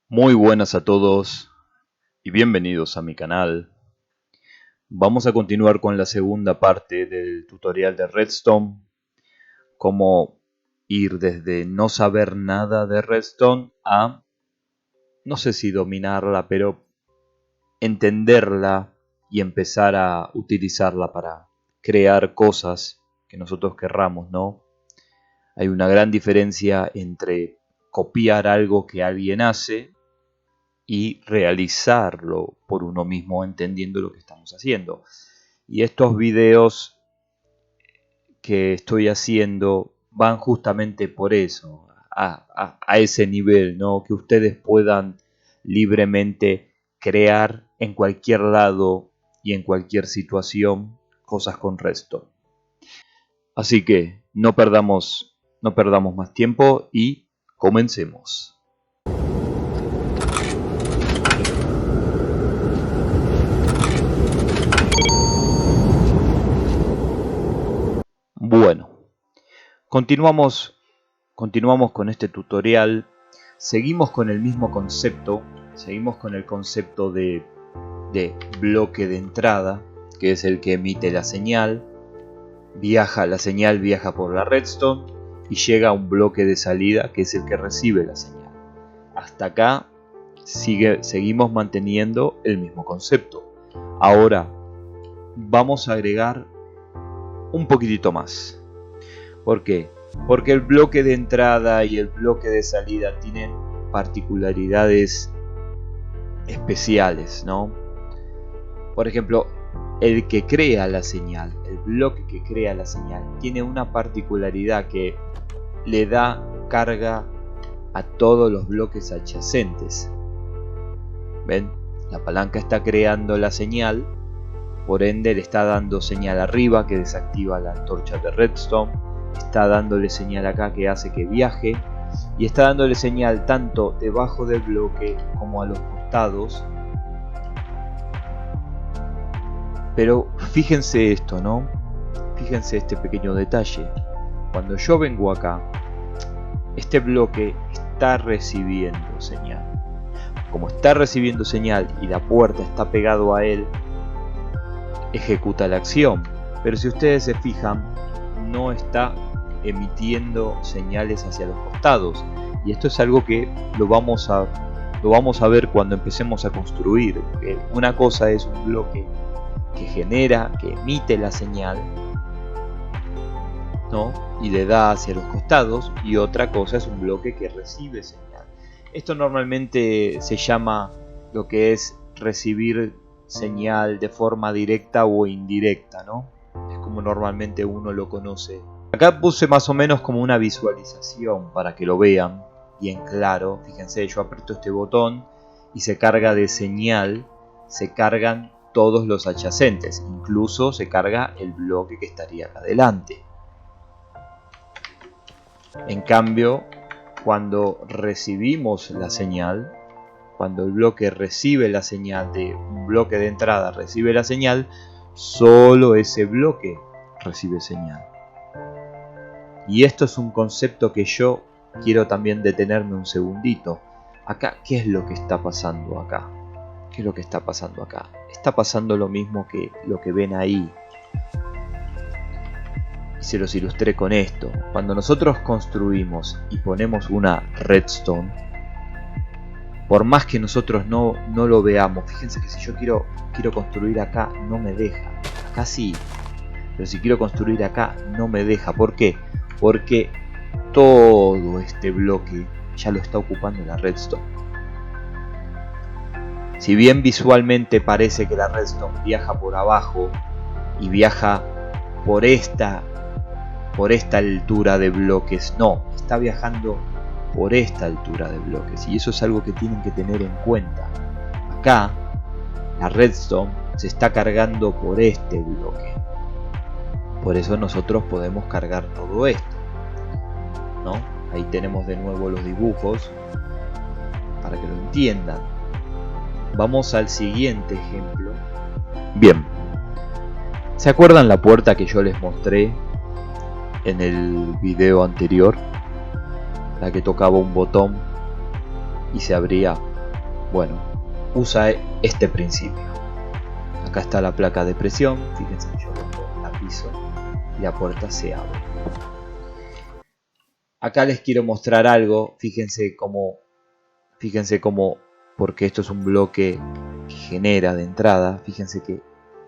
Muy buenas a todos y bienvenidos a mi canal. Vamos a continuar con la segunda parte del tutorial de Redstone. Cómo ir desde no saber nada de Redstone a, no sé si dominarla, pero entenderla y empezar a utilizarla para crear cosas que nosotros querramos, ¿no? Hay una gran diferencia entre copiar algo que alguien hace y realizarlo por uno mismo entendiendo lo que estamos haciendo. Y estos videos que estoy haciendo van justamente por eso, a ese nivel, ¿no? Que ustedes puedan libremente crear en cualquier lado y en cualquier situación cosas con Redstone. Así que no perdamos más tiempo y comencemos. Bueno, continuamos con este tutorial. Seguimos con el mismo concepto. Seguimos con el concepto de bloque de entrada, que es el que emite la señal. La señal viaja por la redstone y llega a un bloque de salida, que es el que recibe la señal. Hasta acá seguimos manteniendo el mismo concepto. Ahora vamos a agregar un poquitito más. ¿Por qué? Porque el bloque de entrada y el bloque de salida tienen particularidades especiales, ¿no? Por ejemplo, el que crea la señal, el bloque que crea la señal, tiene una particularidad que le da carga a todos los bloques adyacentes. ¿Ven? La palanca está creando la señal. Por ende le está dando señal arriba que desactiva la antorcha de redstone, está dándole señal acá que hace que viaje y está dándole señal tanto debajo del bloque como a los costados. Pero fíjense esto, ¿no? Fíjense este pequeño detalle. Cuando yo vengo acá, este bloque está recibiendo señal. Como está recibiendo señal y la puerta está pegado a él, ejecuta la acción, pero si ustedes se fijan no está emitiendo señales hacia los costados, y esto es algo que lo vamos a ver cuando empecemos a construir. Una cosa es un bloque que genera, que emite la señal, ¿no? Y le da hacia los costados, y otra cosa es un bloque que recibe señal. Esto normalmente se llama lo que es recibir señal de forma directa o indirecta, ¿no? Es como normalmente uno lo conoce. Acá puse más o menos como una visualización para que lo vean bien claro. Fíjense, yo aprieto este botón y se carga de señal, se cargan todos los adyacentes, incluso se carga el bloque que estaría acá adelante. En cambio, cuando recibimos la señal, cuando el bloque recibe la señal de un bloque de entrada, recibe la señal, solo ese bloque recibe señal. Y esto es un concepto que yo quiero también detenerme un segundito. Acá, ¿qué es lo que está pasando acá? ¿Qué es lo que está pasando acá? Está pasando lo mismo que lo que ven ahí. Y se los ilustré con esto. Cuando nosotros construimos y ponemos una redstone, por más que nosotros no lo veamos, fíjense que si yo quiero construir acá, no me deja. Acá sí, pero si quiero construir acá, no me deja. ¿Por qué? Porque todo este bloque ya lo está ocupando la redstone. Si bien visualmente parece que la redstone viaja por abajo y viaja por esta altura de bloques, no, está viajando por esta altura de bloques, y eso es algo que tienen que tener en cuenta. Acá la redstone se está cargando por este bloque, por eso nosotros podemos cargar todo esto, ¿no? Ahí tenemos de nuevo los dibujos para que lo entiendan. Vamos al siguiente ejemplo. Bien, ¿se acuerdan la puerta que yo les mostré en el video anterior? La que tocaba un botón y se abría Bueno, usa este principio. Acá está la placa de presión, fíjense que yo la piso y la puerta se abre. Acá les quiero mostrar algo, fíjense cómo, porque esto es un bloque que genera de entrada, fíjense que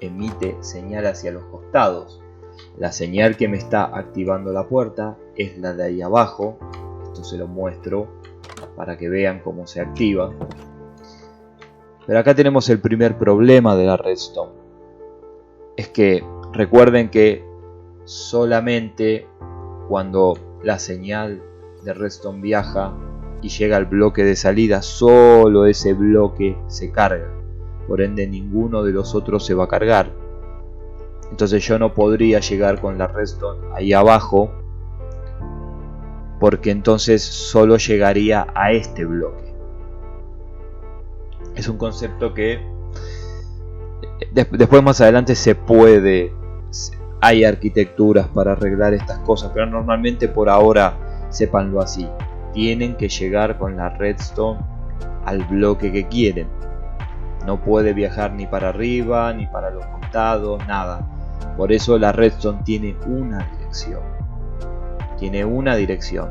emite señal hacia los costados. La señal que me está activando la puerta es la de ahí abajo. Esto se lo muestro para que vean cómo se activa. Pero acá tenemos el primer problema de la Redstone. Es que recuerden que solamente cuando la señal de Redstone viaja y llega al bloque de salida, solo ese bloque se carga. Por ende, ninguno de los otros se va a cargar. Entonces yo no podría llegar con la Redstone ahí abajo, porque entonces solo llegaría a este bloque. Es un concepto que después más adelante se puede, hay arquitecturas para arreglar estas cosas, pero normalmente por ahora sépanlo así. Tienen que llegar con la Redstone al bloque que quieren. No puede viajar ni para arriba, ni para los costados, nada. Por eso la Redstone tiene una dirección. Tiene una dirección.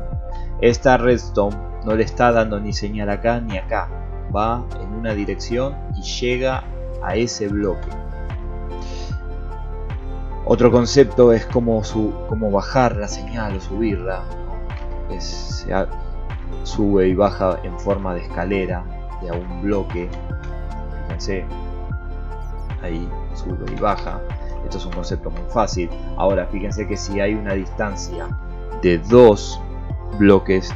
Esta Redstone no le está dando ni señal acá ni acá. Va en una dirección y llega a ese bloque. Otro concepto es cómo bajar la señal o subirla. Sube y baja en forma de escalera de a un bloque. Fíjense, ahí sube y baja. Esto es un concepto muy fácil. Ahora fíjense que si hay una distancia de 2 bloques,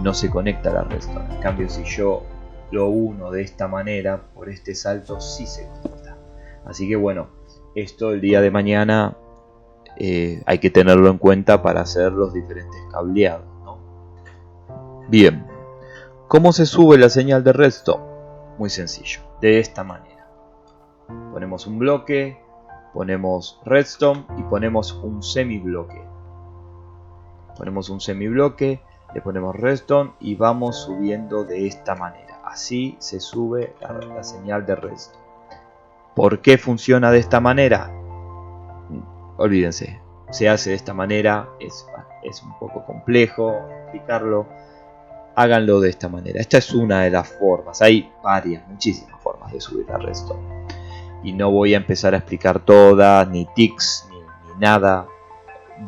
no se conecta la Redstone. En cambio, si yo lo uno de esta manera, por este salto, sí se conecta. Así que bueno, esto el día de mañana hay que tenerlo en cuenta para hacer los diferentes cableados, ¿no? Bien, ¿cómo se sube la señal de Redstone? Muy sencillo, de esta manera. Ponemos un bloque, ponemos Redstone y ponemos un semibloque. Ponemos un semibloque, le ponemos Redstone y vamos subiendo de esta manera. Así se sube la señal de Redstone. ¿Por qué funciona de esta manera? Olvídense, se hace de esta manera, es un poco complejo explicarlo. Háganlo de esta manera. Esta es una de las formas. Hay muchísimas formas de subir la Redstone. Y no voy a empezar a explicar todas, ni tics, ni nada.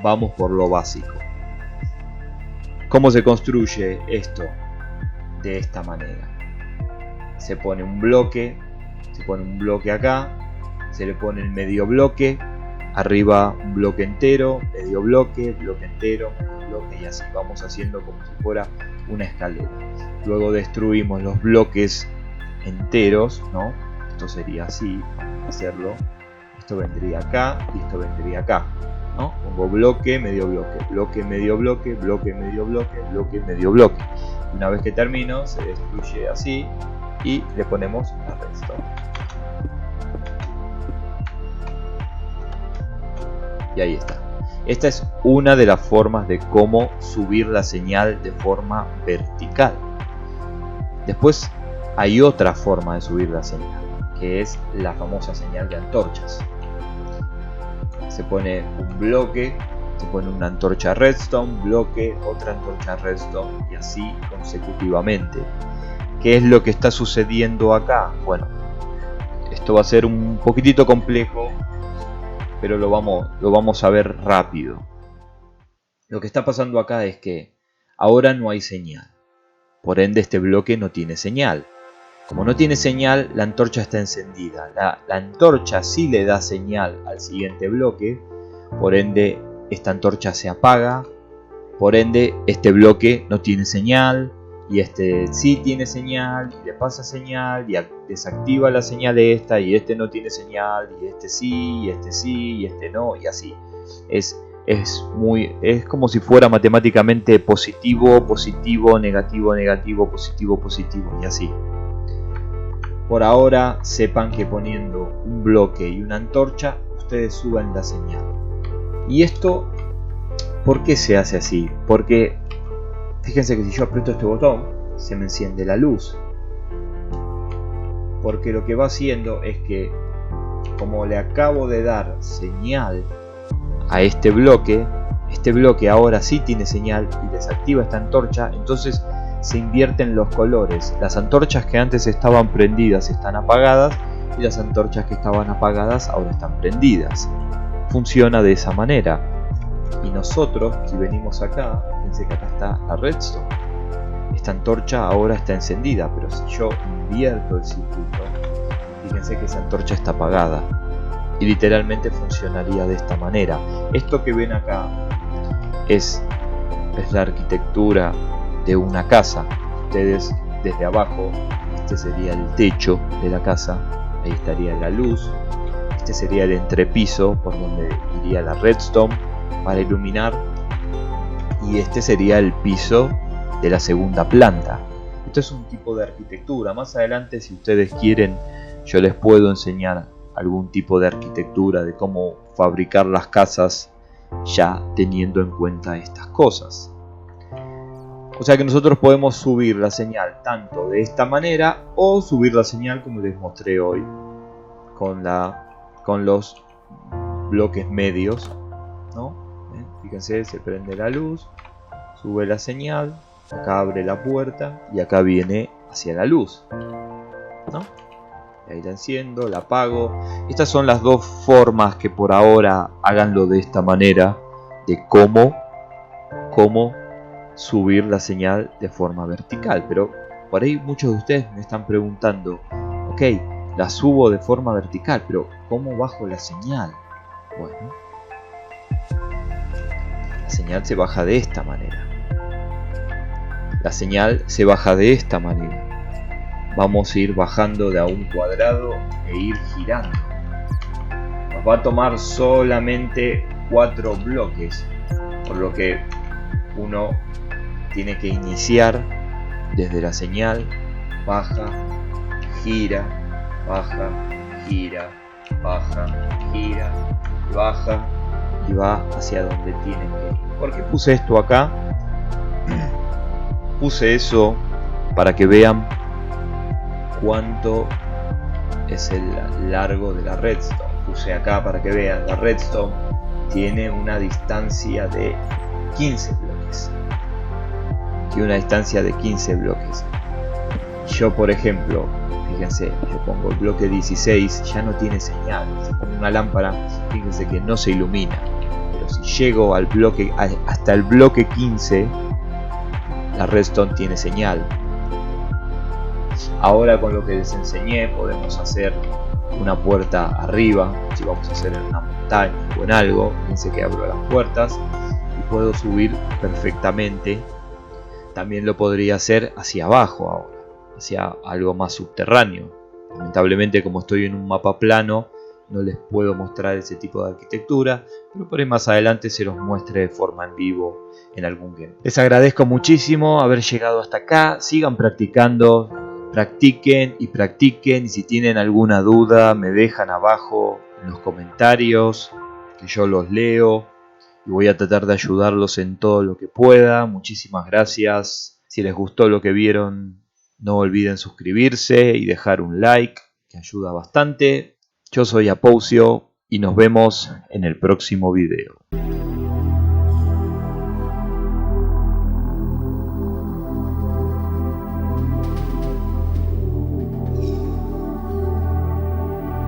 Vamos por lo básico. ¿Cómo se construye esto? De esta manera. Se pone un bloque acá, se le pone el medio bloque, arriba un bloque entero, medio bloque, bloque entero, medio bloque, y así vamos haciendo como si fuera una escalera. Luego destruimos los bloques enteros, ¿no? Esto sería así, vamos a hacerlo. Esto vendría acá y esto vendría acá, ¿no? Pongo bloque, medio bloque, bloque, medio bloque, bloque, medio bloque, bloque, medio bloque. Una vez que termino, se destruye así y le ponemos la Redstone. Y ahí está. Esta es una de las formas de cómo subir la señal de forma vertical. Después hay otra forma de subir la señal, que es la famosa señal de antorchas. Se pone un bloque, se pone una antorcha Redstone, bloque, otra antorcha Redstone y así consecutivamente. ¿Qué es lo que está sucediendo acá? Bueno, esto va a ser un poquitito complejo, pero lo vamos a ver rápido. Lo que está pasando acá es que ahora no hay señal. Por ende, este bloque no tiene señal. Como no tiene señal, la antorcha está encendida. La antorcha sí le da señal al siguiente bloque. Por ende, esta antorcha se apaga. Por ende, este bloque no tiene señal. Y este sí tiene señal, y le pasa señal, y desactiva la señal de esta, y este no tiene señal, y este sí, y este sí, y este no, y así. Es como si fuera matemáticamente positivo, positivo, negativo, negativo, positivo, positivo, y así. Por ahora, sepan que poniendo un bloque y una antorcha, ustedes suban la señal. Y esto, ¿por qué se hace así? Porque fíjense que si yo aprieto este botón, se me enciende la luz. porque lo que va haciendo es que, como le acabo de dar señal a este bloque ahora sí tiene señal y desactiva esta antorcha, entonces se invierten los colores. Las antorchas que antes estaban prendidas están apagadas y las antorchas que estaban apagadas ahora están prendidas. Funciona de esa manera. Y nosotros, si venimos acá, fíjense que acá está la redstone. Esta antorcha ahora está encendida, pero si yo invierto el circuito, fíjense que esa antorcha está apagada. Y literalmente funcionaría de esta manera. Esto que ven acá es la arquitectura de una casa. Ustedes desde abajo, este sería el techo de la casa, ahí estaría la luz, este sería el entrepiso por donde iría la redstone para iluminar, y este sería el piso de la segunda planta. Esto es un tipo de arquitectura. Más adelante, si ustedes quieren, yo les puedo enseñar algún tipo de arquitectura de cómo fabricar las casas ya teniendo en cuenta estas cosas. O sea que nosotros podemos subir la señal tanto de esta manera o subir la señal como les mostré hoy con los bloques medios, ¿no? Fíjense, se prende la luz, sube la señal, acá abre la puerta y acá viene hacia la luz, ¿no? Ahí la enciendo, la apago. Estas son las dos formas que por ahora háganlo de esta manera, de cómo subir la señal de forma vertical. Pero por ahí muchos de ustedes me están preguntando, ok, la subo de forma vertical, pero ¿cómo bajo la señal? Bueno, la señal se baja de esta manera. La señal se baja de esta manera. Vamos a ir bajando de a un cuadrado e ir girando. Nos va a tomar solamente 4 bloques, por lo que uno tiene que iniciar desde la señal, baja, gira, baja, gira, baja, gira, baja y va hacia donde tiene que ir. ¿Por qué puse esto acá? Puse eso para que vean cuánto es el largo de la redstone. Puse acá para que vean, la redstone tiene una distancia de 15 bloques. Tiene una distancia de 15 bloques. Yo, por ejemplo, fíjense, yo pongo el bloque 16, ya no tiene señal. Si pongo una lámpara, fíjense que no se ilumina. Pero si llego al bloque, hasta el bloque 15, la redstone tiene señal. Ahora, con lo que les enseñé, podemos hacer una puerta arriba. Si vamos a hacer en una montaña o en algo, fíjense que abro las puertas y puedo subir perfectamente. También lo podría hacer hacia abajo ahora, hacia algo más subterráneo. Lamentablemente, como estoy en un mapa plano, no les puedo mostrar ese tipo de arquitectura, pero por ahí más adelante se los muestre de forma en vivo en algún game. Les agradezco muchísimo haber llegado hasta acá. Sigan practicando, practiquen y practiquen, y si tienen alguna duda me dejan abajo en los comentarios, que yo los leo y voy a tratar de ayudarlos en todo lo que pueda. Muchísimas gracias. Si les gustó lo que vieron, no olviden suscribirse y dejar un like, que ayuda bastante. Yo soy Apoucio y nos vemos en el próximo video.